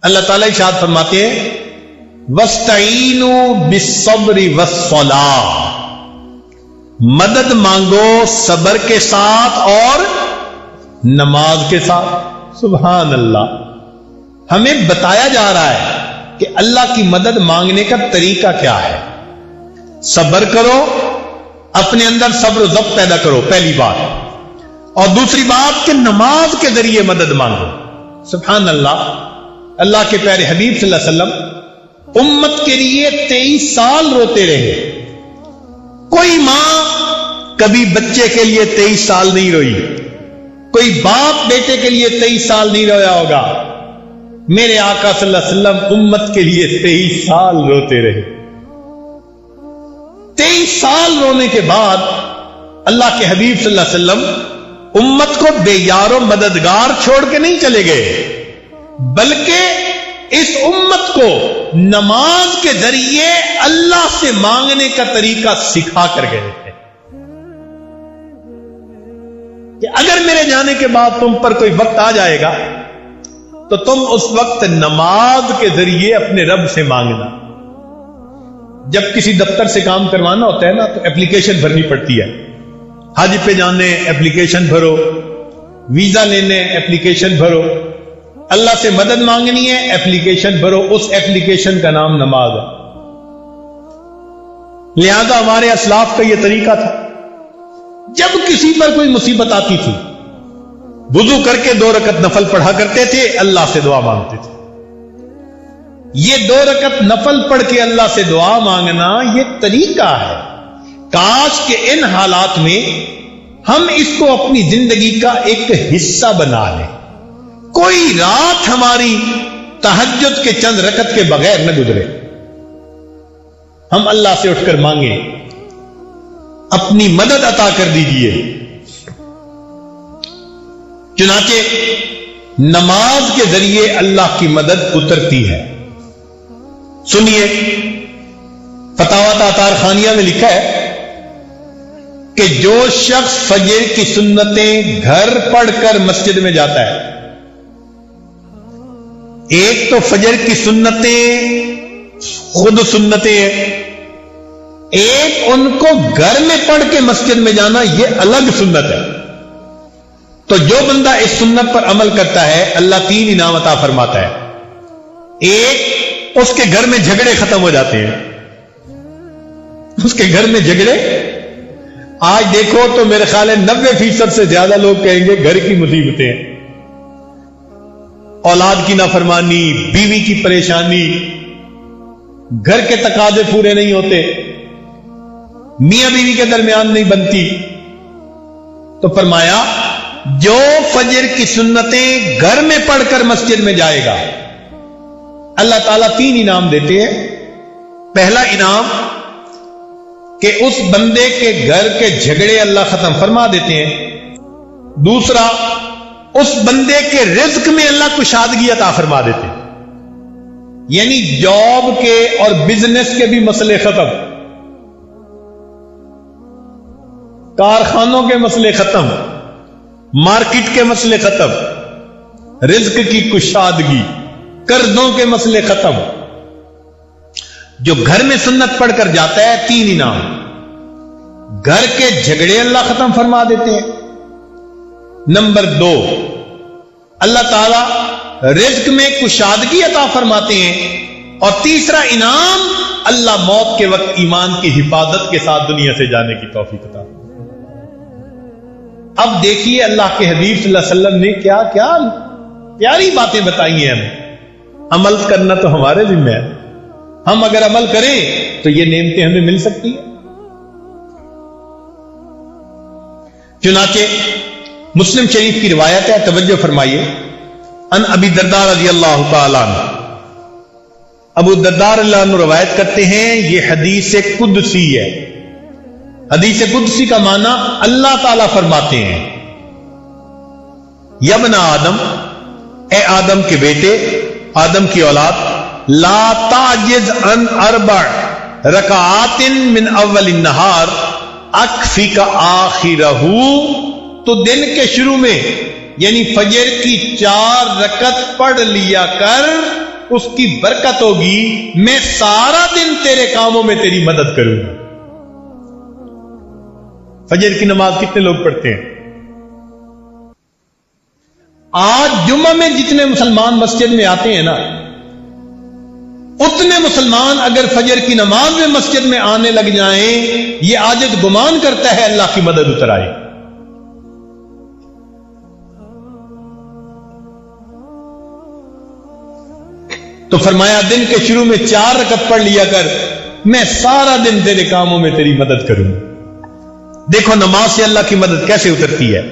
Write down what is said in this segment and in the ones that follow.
اللہ تعالیٰ ارشاد فرماتے ہیں وَاسْتَعِینُوا بِالصَّبْرِ وَالصَّلَاةِ، مدد مانگو صبر کے ساتھ اور نماز کے ساتھ۔ سبحان اللہ، ہمیں بتایا جا رہا ہے کہ اللہ کی مدد مانگنے کا طریقہ کیا ہے۔ صبر کرو، اپنے اندر صبر و ضبط پیدا کرو، پہلی بات، اور دوسری بات کہ نماز کے ذریعے مدد مانگو۔ سبحان اللہ، اللہ کے پیارے حبیب صلی اللہ علیہ وسلم امت کے لیے 23 سال روتے رہے۔ کوئی ماں کبھی بچے کے لیے 23 سال نہیں روئی، کوئی باپ بیٹے کے لیے 23 سال نہیں رویا ہوگا۔ میرے آقا صلی اللہ علیہ وسلم امت کے لیے 23 سال روتے رہے۔ 23 سال رونے کے بعد اللہ کے حبیب صلی اللہ علیہ وسلم امت کو بے یار و مددگار چھوڑ کے نہیں چلے گئے، بلکہ اس امت کو نماز کے ذریعے اللہ سے مانگنے کا طریقہ سکھا کر گئے تھے کہ اگر میرے جانے کے بعد تم پر کوئی وقت آ جائے گا تو تم اس وقت نماز کے ذریعے اپنے رب سے مانگنا۔ جب کسی دفتر سے کام کروانا ہوتا ہے نا تو اپلیکیشن بھرنی پڑتی ہے، حج پہ جانے اپلیکیشن بھرو، ویزا لینے اپلیکیشن بھرو، اللہ سے مدد مانگنی ہے اپلیکیشن بھرو، اس اپلیکیشن کا نام نماز ہے۔ لہذا ہمارے اسلاف کا یہ طریقہ تھا، جب کسی پر کوئی مصیبت آتی تھی وضو کر کے 2 رکعت نفل پڑھا کرتے تھے، اللہ سے دعا مانگتے تھے۔ یہ 2 رکعت نفل پڑھ کے اللہ سے دعا مانگنا یہ طریقہ ہے۔ کاش کہ ان حالات میں ہم اس کو اپنی زندگی کا ایک حصہ بنا لیں، کوئی رات ہماری تہجد کے چند رکعت کے بغیر نہ گزرے، ہم اللہ سے اٹھ کر مانگیں اپنی مدد عطا کر دیجئے۔ چنانچہ نماز کے ذریعے اللہ کی مدد اترتی ہے۔ سنیے، فتاوی تاتار خانیہ میں لکھا ہے کہ جو شخص فجر کی سنتیں گھر پڑھ کر مسجد میں جاتا ہے، ایک تو فجر کی سنتیں خود سنتیں ہیں، ایک ان کو گھر میں پڑھ کے مسجد میں جانا یہ الگ سنت ہے۔ تو جو بندہ اس سنت پر عمل کرتا ہے اللہ 3 انعام عطا فرماتا ہے۔ ایک، اس کے گھر میں جھگڑے ختم ہو جاتے ہیں۔ اس کے گھر میں جھگڑے آج دیکھو تو میرے خیال ہے 90% سے زیادہ لوگ کہیں گے گھر کی مصیبتیں ہیں، اولاد کی نافرمانی، بیوی کی پریشانی، گھر کے تقاضے پورے نہیں ہوتے، میاں بیوی کے درمیان نہیں بنتی۔ تو فرمایا جو فجر کی سنتیں گھر میں پڑھ کر مسجد میں جائے گا اللہ تعالیٰ 3 انعام دیتے ہیں۔ پہلا انعام کہ اس بندے کے گھر کے جھگڑے اللہ ختم فرما دیتے ہیں۔ دوسرا، اس بندے کے رزق میں اللہ کشادگی عطا فرما دیتے ہیں، یعنی جاب کے اور بزنس کے بھی مسئلے ختم، کارخانوں کے مسئلے ختم، مارکیٹ کے مسئلے ختم، رزق کی کشادگی، قرضوں کے مسئلے ختم۔ جو گھر میں سنت پڑھ کر جاتا ہے 3 انعام، گھر کے جھگڑے اللہ ختم فرما دیتے ہیں۔ نمبر 2، اللہ تعالی رزق میں کشادگی عطا فرماتے ہیں، اور تیسرا انعام اللہ موت کے وقت ایمان کی حفاظت کے ساتھ دنیا سے جانے کی توفیق عطا۔ اب دیکھیے اللہ کے حبیب صلی اللہ علیہ وسلم نے کیا کیا پیاری باتیں بتائی ہیں ہمیں۔ عمل کرنا تو ہمارے ذمہ ہے، ہم اگر عمل کریں تو یہ نعمتیں ہمیں مل سکتی ہیں۔ چنانچہ مسلم شریف کی روایت ہے، توجہ فرمائیے، ان ابی الدرداء رضی اللہ تعالی عنہ، ابو الدرداء رضی اللہ عنہ روایت کرتے ہیں، یہ حدیث قدسی ہے۔ حدیث قدسی کا معنی اللہ تعالیٰ فرماتے ہیں، یا ابن آدم، اے آدم کے بیٹے، آدم کی اولاد، لا تعجز عن 4 رکعات من اول النہار اکفیک آخرہ، تو دن کے شروع میں یعنی فجر کی 4 رکعت پڑھ لیا کر اس کی برکت ہوگی، میں سارا دن تیرے کاموں میں تیری مدد کروں گا۔ فجر کی نماز کتنے لوگ پڑھتے ہیں؟ آج جمعہ میں جتنے مسلمان مسجد میں آتے ہیں نا، اتنے مسلمان اگر فجر کی نماز میں مسجد میں آنے لگ جائیں، یہ عاجز گمان کرتا ہے اللہ کی مدد اتر آئے۔ تو فرمایا دن کے شروع میں 4 رکعت پڑھ لیا کر، میں سارا دن تیرے کاموں میں تیری مدد کروں۔ دیکھو نماز سے اللہ کی مدد کیسے اترتی ہے۔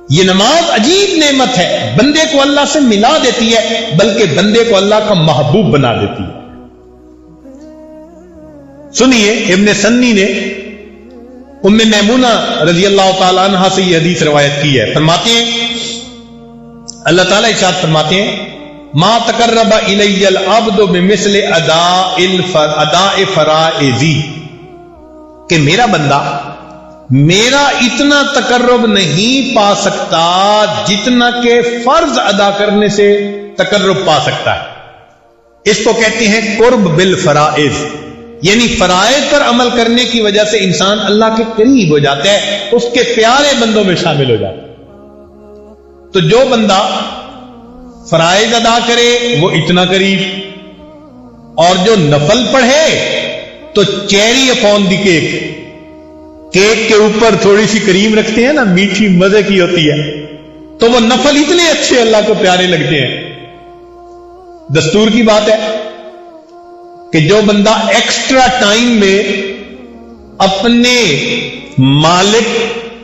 یہ نماز عجیب نعمت ہے، بندے کو اللہ سے ملا دیتی ہے، بلکہ بندے کو اللہ کا محبوب بنا دیتی ہے۔ سنیے ابن سنی نے ام میمونہ رضی اللہ تعالی عنہا سے یہ حدیث روایت کی ہے، فرماتے ہیں اللہ تعالیٰ ارشاد فرماتے ہیں ما تقرب الی العبد بمثل اداء فرائضی، کہ میرا بندہ میرا اتنا تقرب نہیں پا سکتا جتنا کہ فرض ادا کرنے سے تقرب پا سکتا ہے۔ اس کو کہتے ہیں قرب بالفرائض، یعنی فرائض پر عمل کرنے کی وجہ سے انسان اللہ کے قریب ہو جاتا ہے، اس کے پیارے بندوں میں شامل ہو جاتا ہے۔ تو جو بندہ فرائض ادا کرے وہ اتنا قریب، اور جو نفل پڑھے تو چیری اپون دی کیک کے اوپر تھوڑی سی کریم رکھتے ہیں نا، میٹھی مزے کی ہوتی ہے، تو وہ نفل اتنے اچھے اللہ کو پیارے لگتے ہیں۔ دستور کی بات ہے کہ جو بندہ ایکسٹرا ٹائم میں اپنے مالک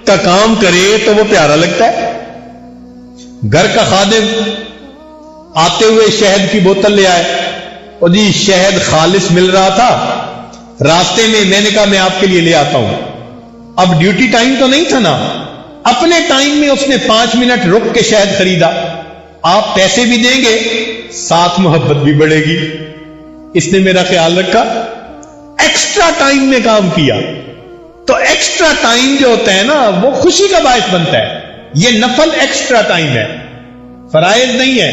کا کام کرے تو وہ پیارا لگتا ہے۔ گھر کا خادم آتے ہوئے شہد کی بوتل لے آئے، اور جی شہد خالص مل رہا تھا، راستے میں میں نے کہا میں آپ کے لیے لے آتا ہوں۔ اب ڈیوٹی ٹائم تو نہیں تھا نا، اپنے ٹائم میں اس نے 5 منٹ رک کے شہد خریدا۔ آپ پیسے بھی دیں گے، ساتھ محبت بھی بڑھے گی۔ اس نے میرا خیال رکھا، ایکسٹرا ٹائم میں کام کیا۔ تو ایکسٹرا ٹائم جو ہوتا ہے نا وہ خوشی کا باعث بنتا ہے۔ یہ نفل ایکسٹرا ٹائم ہے، فرائض نہیں ہے،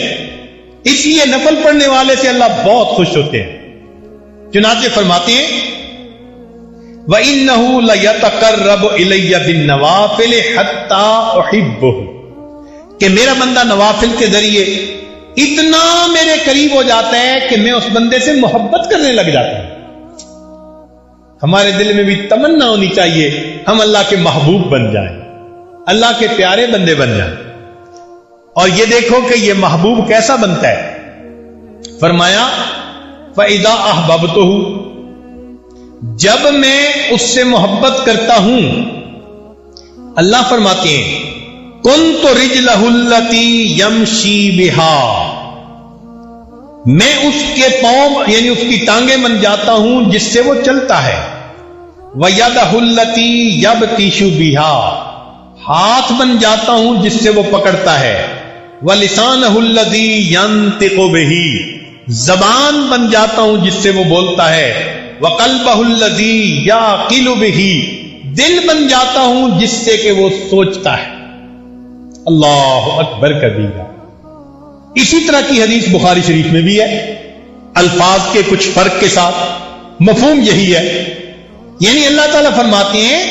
اس لیے نفل پڑھنے والے سے اللہ بہت خوش ہوتے ہیں۔ چنانچہ فرماتے ہیں وَإِنَّهُ لَيَتَقَرَّبُ إِلَيَّ بِالنَّوَافِلِ حَتَّى أُحِبُّهُ، کہ میرا بندہ نوافل کے ذریعے اتنا میرے قریب ہو جاتا ہے کہ میں اس بندے سے محبت کرنے لگ جاتا ہوں۔ ہمارے دل میں بھی تمنا ہونی چاہیے ہم اللہ کے محبوب بن جائیں، اللہ کے پیارے بندے بن جائیں۔ اور یہ دیکھو کہ یہ محبوب کیسا بنتا ہے۔ فرمایا فَإِذَا أَحْبَبْتُهُ، جب میں اس سے محبت کرتا ہوں، اللہ فرماتے ہیں كُنْتُ رِجْلَهُ الَّتِي يَمْشِي بِهَا، میں اس کے پاؤں یعنی اس کی ٹانگیں بن جاتا ہوں جس سے وہ چلتا ہے۔ وَيَدَهُ الَّتِي يَبْطِشُ بِهَا، ہاتھ بن جاتا ہوں جس سے وہ پکڑتا ہے۔ وَلِسَانَهُ الَّذِي يَنْطِقُ بِهِ، زبان بن جاتا ہوں جس سے وہ بولتا ہے۔ وَقَلْبَهُ الَّذِي يَعْقِلُ بِهِ، دل بن جاتا ہوں جس سے کہ وہ سوچتا ہے۔ اللہ اکبر کبیرہ۔ اسی طرح کی حدیث بخاری شریف میں بھی ہے، الفاظ کے کچھ فرق کے ساتھ، مفہوم یہی ہے۔ یعنی اللہ تعالیٰ فرماتے ہیں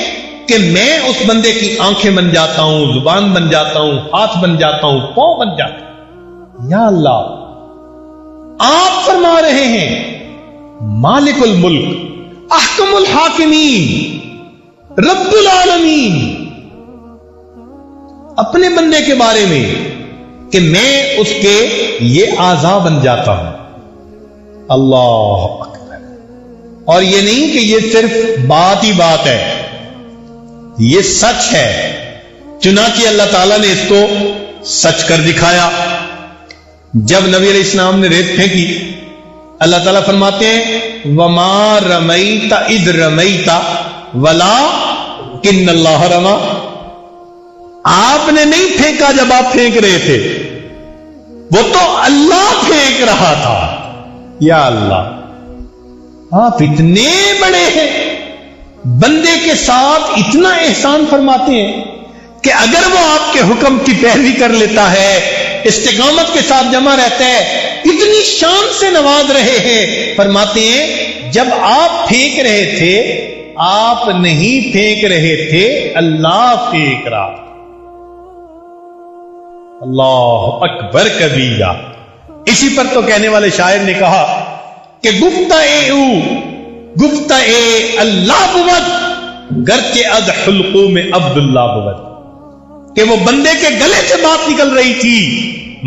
کہ میں اس بندے کی آنکھیں بن جاتا ہوں، زبان بن جاتا ہوں، ہاتھ بن جاتا ہوں، پاؤں بن جاتا ہوں۔ یا اللہ، آپ فرما رہے ہیں مالک الملک، احکم الحاکمین، رب العالمین، اپنے بندے کے بارے میں کہ میں اس کے یہ اعضاء بن جاتا ہوں۔ اللہ اکبر۔ اور یہ نہیں کہ یہ صرف بات ہی بات ہے، یہ سچ ہے۔ چنانچہ اللہ تعالیٰ نے اس کو سچ کر دکھایا۔ جب نبی علیہ السلام نے ریت پھینکی، اللہ تعالیٰ فرماتے ہیں وَمَا رَمَيْتَ إِذْ رَمَيْتَ وَلَٰكِنَّ اللَّهَ رَمَىٰ، آپ نے نہیں پھینکا جب آپ پھینک رہے تھے، وہ تو اللہ پھینک رہا تھا۔ یا اللہ، آپ اتنے بڑے ہیں، بندے کے ساتھ اتنا احسان فرماتے ہیں کہ اگر وہ آپ کے حکم کی پیروی کر لیتا ہے استقامت کے ساتھ جمع رہتا ہے، اتنی شان سے نواز رہے ہیں. فرماتے ہیں جب آپ پھینک رہے تھے، آپ نہیں پھینک رہے تھے، اللہ پھینک رہا. اللہ اکبر کبیرہ. اسی پر تو کہنے والے شاعر نے کہا کہ گفتہ اللہ بود گرچہ از حلقوں میں عبداللہ بود، کہ وہ بندے کے گلے سے بات نکل رہی تھی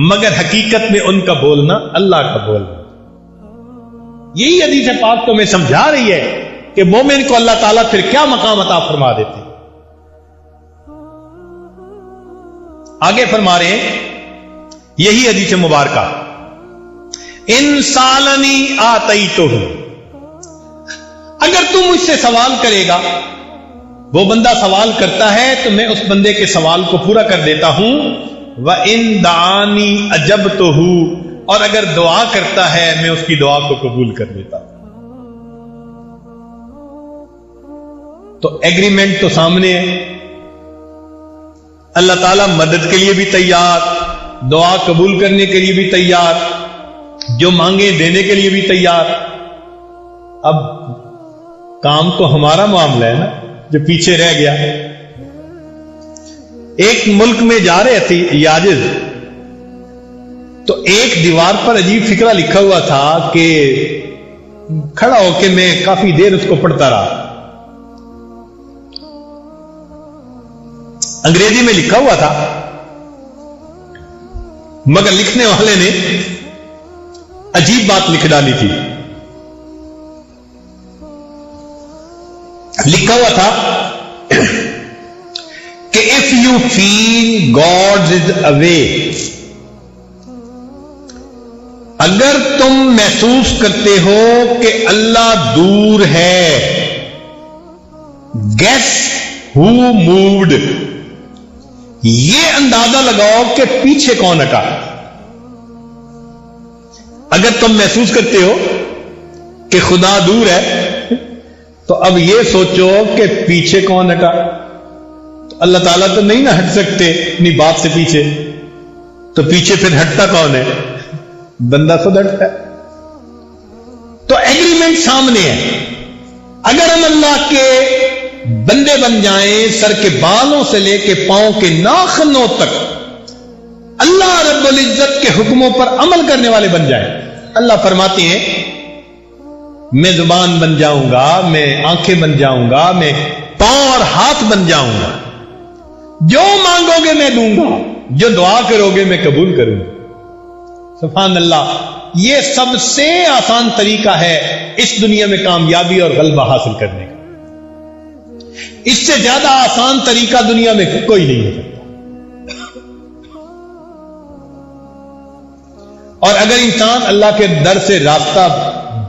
مگر حقیقت میں ان کا بولنا اللہ کا بولنا. یہی حدیث پاک تو میں سمجھا رہی ہے کہ مومن کو اللہ تعالیٰ پھر کیا مقام عطا فرما دیتے. آگے فرما رہے ہیں یہی حدیث مبارکہ، ان سالنی آتیتہ، اگر تم مجھ سے سوال کرے گا، وہ بندہ سوال کرتا ہے تو میں اس بندے کے سوال کو پورا کر دیتا ہوں. وَإِن دَعَانِي أَجَبْتُهُ، اور اگر دعا کرتا ہے میں اس کی دعا کو قبول کر دیتا ہوں. تو ایگریمنٹ تو سامنے ہے. اللہ تعالیٰ مدد کے لیے بھی تیار، دعا قبول کرنے کے لیے بھی تیار، جو مانگے دینے کے لیے بھی تیار. اب کام تو ہمارا معاملہ ہے نا جو پیچھے رہ گیا. ایک ملک میں جا رہے تھے یاجز، تو ایک دیوار پر عجیب فقرہ لکھا ہوا تھا کہ کھڑا ہو کے میں کافی دیر اس کو پڑھتا رہا. انگریزی میں لکھا ہوا تھا مگر لکھنے والے نے عجیب بات لکھ ڈالی تھی. لکھا ہوا تھا کہ if you feel God is away، اگر تم محسوس کرتے ہو کہ اللہ دور ہے، guess who moved، یہ اندازہ لگاؤ کہ پیچھے کون ہٹا. اگر تم محسوس کرتے ہو کہ خدا دور ہے تو اب یہ سوچو کہ پیچھے کون ہٹا. تو اللہ تعالیٰ تو نہیں نہ ہٹ سکتے اپنی بات سے پیچھے، تو پیچھے پھر ہٹتا کون ہے؟ بندہ خود ہٹتا ہے. تو ایگریمنٹ سامنے ہے. اگر ہم اللہ کے بندے بن جائیں، سر کے بالوں سے لے کے پاؤں کے ناخنوں تک اللہ رب العزت کے حکموں پر عمل کرنے والے بن جائیں. اللہ فرماتے ہیں میں زبان بن جاؤں گا، میں آنکھیں بن جاؤں گا، میں پاؤں اور ہاتھ بن جاؤں گا، جو مانگو گے میں دوں گا، جو دعا کرو گے میں قبول کروں گا. سبحان اللہ. یہ سب سے آسان طریقہ ہے اس دنیا میں کامیابی اور غلبہ حاصل کرنے کا. اس سے زیادہ آسان طریقہ دنیا میں کوئی نہیں ہو سکتا. اور اگر انسان اللہ کے در سے راستہ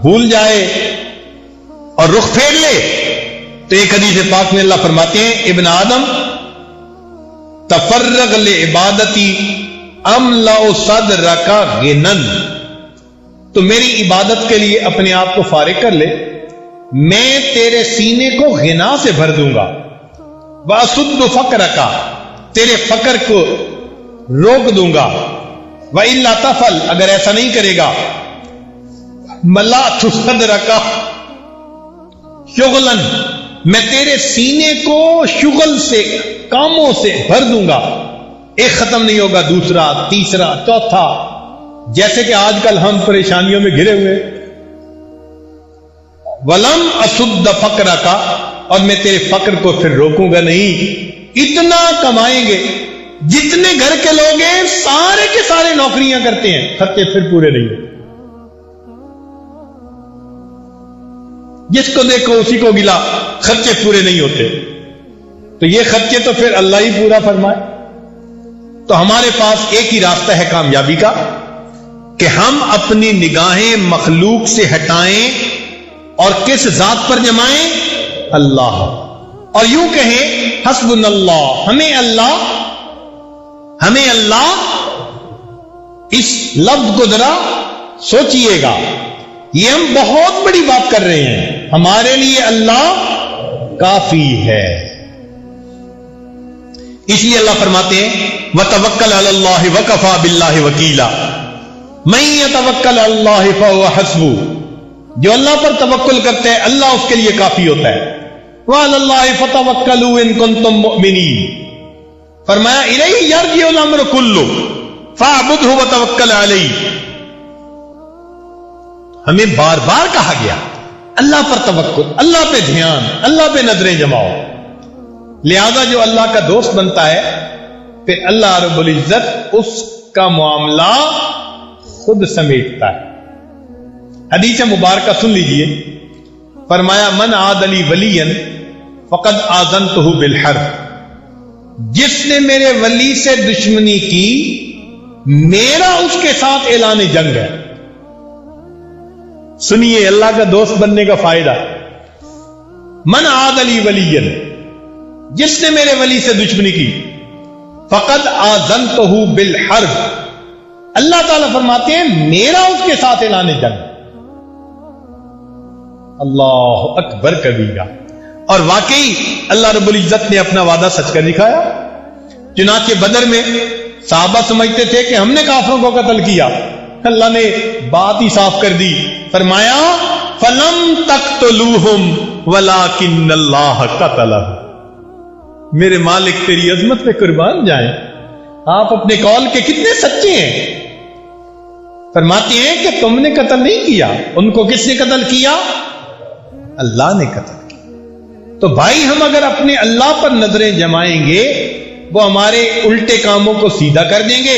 بھول جائے اور رخ پھیر لے تو ایک حدیث پاک میں اللہ فرماتے ہیں ابن آدم تفرغ لعبادتی املأ صدرک غنن، تو میری عبادت کے لیے اپنے آپ کو فارغ کر لے، میں تیرے سینے کو غنا سے بھر دوں گا. وَأَسُدُّ فَقْرَكَ، تیرے فقر کو روک دوں گا. وَإِلَّا تَفْعَلْ، اگر ایسا نہیں کرے گا، مَلَأْتُ صَدْرَكَ شُغْلًا، میں تیرے سینے کو شغل سے، کاموں سے بھر دوں گا. ایک ختم نہیں ہوگا، دوسرا، تیسرا، چوتھا. جیسے کہ آج کل ہم پریشانیوں میں گھرے ہوئے. وَلَمْ أَسُدَّ فَقْرَكَ، اور میں تیرے فقر کو پھر روکوں گا نہیں. اتنا کمائیں گے، جتنے گھر کے لوگ ہیں سارے کے سارے نوکریاں کرتے ہیں، خرچے پھر پورے نہیں ہوتے. جس کو دیکھو اسی کو گلا، خرچے پورے نہیں ہوتے. تو یہ خرچے تو پھر اللہ ہی پورا فرمائے. تو ہمارے پاس ایک ہی راستہ ہے کامیابی کا کہ ہم اپنی نگاہیں مخلوق سے ہٹائیں اور کس ذات پر جمائیں؟ اللہ. اور یوں کہیں حسبنا اللہ، ہمیں اللہ. اس لفظ کو ذرا سوچئے گا، یہ ہم بہت بڑی بات کر رہے ہیں. ہمارے لیے اللہ کافی ہے. اس لیے اللہ فرماتے ہیں وَتَوَكَّلْ عَلَى اللَّهِ وَكَفَى بِاللَّهِ وَكِيلًا مَن يَتَوَكَّلْ عَلَى اللَّهِ فَهُوَ حَسْبُهُ جو اللہ پر توکل کرتے ہیں اللہ اس کے لیے کافی ہوتا ہے. وَعَلَى اللَّهِ فَتَوَكَّلُوا إِن كُنتُم مُؤْمِنِينَ فرمایا الیہ یرجع الامر کلہ فاعبدہ وتوکل علیہ. ہمیں بار بار کہا گیا اللہ پر توکل، اللہ پہ دھیان، اللہ پہ نظریں جماؤ. لہذا جو اللہ کا دوست بنتا ہے پھر اللہ رب العزت اس کا معاملہ خود سمیٹتا ہے. حدیث مبارکہ سن لیجئے. فرمایا من عاد لی ولیا فقد آذنتہ بالحرب جس نے میرے ولی سے دشمنی کی میرا اس کے ساتھ اعلان جنگ ہے. سنیے اللہ کا دوست بننے کا فائدہ. من عاد لی ولیا جس نے میرے ولی سے دشمنی کی فقد آذنتہ بالحرب اللہ تعالیٰ فرماتے ہیں میرا اس کے ساتھ اعلان جنگ. اللہ اکبر کبیرہ. اور واقعی اللہ رب العزت نے اپنا وعدہ سچ کر دکھایا. چنانچہ بدر میں صحابہ سمجھتے تھے کہ ہم نے کافروں کو قتل کیا، اللہ نے بات ہی صاف کر دی. فرمایا فَلَمْ تَقْتُلُوهُمْ وَلَكِنَّ اللَّهَ قَتَلَهُمْ میرے مالک تیری عظمت پہ قربان جائیں، آپ اپنے قول کے کتنے سچے ہیں. فرماتے ہیں کہ تم نے قتل نہیں کیا، ان کو کس نے قتل کیا؟ اللہ نے قتل کیا. تو بھائی ہم اگر اپنے اللہ پر نظریں جمائیں گے وہ ہمارے الٹے کاموں کو سیدھا کر دیں گے،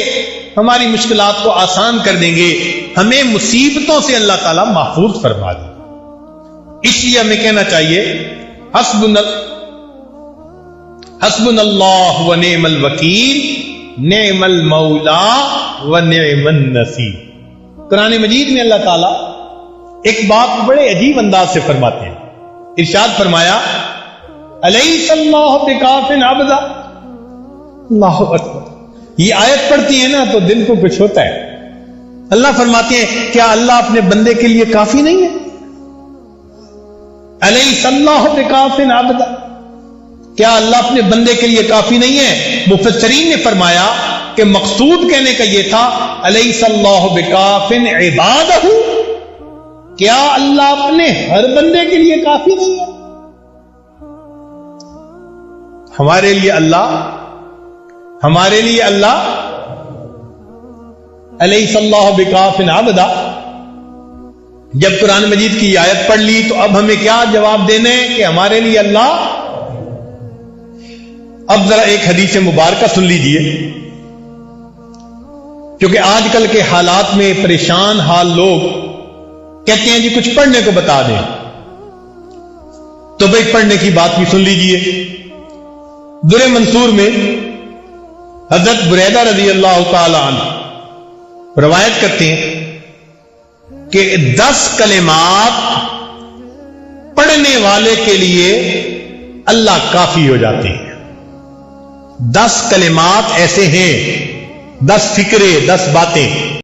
ہماری مشکلات کو آسان کر دیں گے، ہمیں مصیبتوں سے اللہ تعالیٰ محفوظ فرما دے. اس لیے ہمیں کہنا چاہیے حسبنا اللہ و نعم الوکیل نعم المولا و نعم النصیر. قرآن مجید میں اللہ تعالیٰ ایک بات بڑے عجیب انداز سے فرماتے ہیں. ارشاد فرمایا الیس اللہ بکاف عبدا. اللہ اکبر. یہ آیت پڑھتی ہے نا تو دل کو کچھ ہوتا ہے. اللہ فرماتے ہیں کیا اللہ اپنے بندے کے لیے کافی نہیں ہے؟ الیس اللہ بکاف عبدا کیا اللہ اپنے بندے کے لیے کافی نہیں ہے؟ مفسرین نے فرمایا کہ مقصود کہنے کا یہ تھا الیس اللہ بکاف عبادہ کیا اللہ اپنے ہر بندے کے لیے کافی نہیں ہے؟ ہمارے لیے اللہ الیس اللہ بکاف عبدا. جب قرآن مجید کی آیت پڑھ لی تو اب ہمیں کیا جواب دینے کہ ہمارے لیے اللہ. اب ذرا ایک حدیث مبارکہ سن لیجئے کیونکہ آج کل کے حالات میں پریشان حال لوگ کہتے ہیں جی کچھ پڑھنے کو بتا دیں، تو بھائی پڑھنے کی بات بھی سن لیجئے. در منصور میں حضرت بریدہ رضی اللہ تعالی عنہ روایت کرتے ہیں کہ 10 کلمات پڑھنے والے کے لیے اللہ کافی ہو جاتے ہیں. 10 کلمات ایسے ہیں، 10 فکرے، 10 باتیں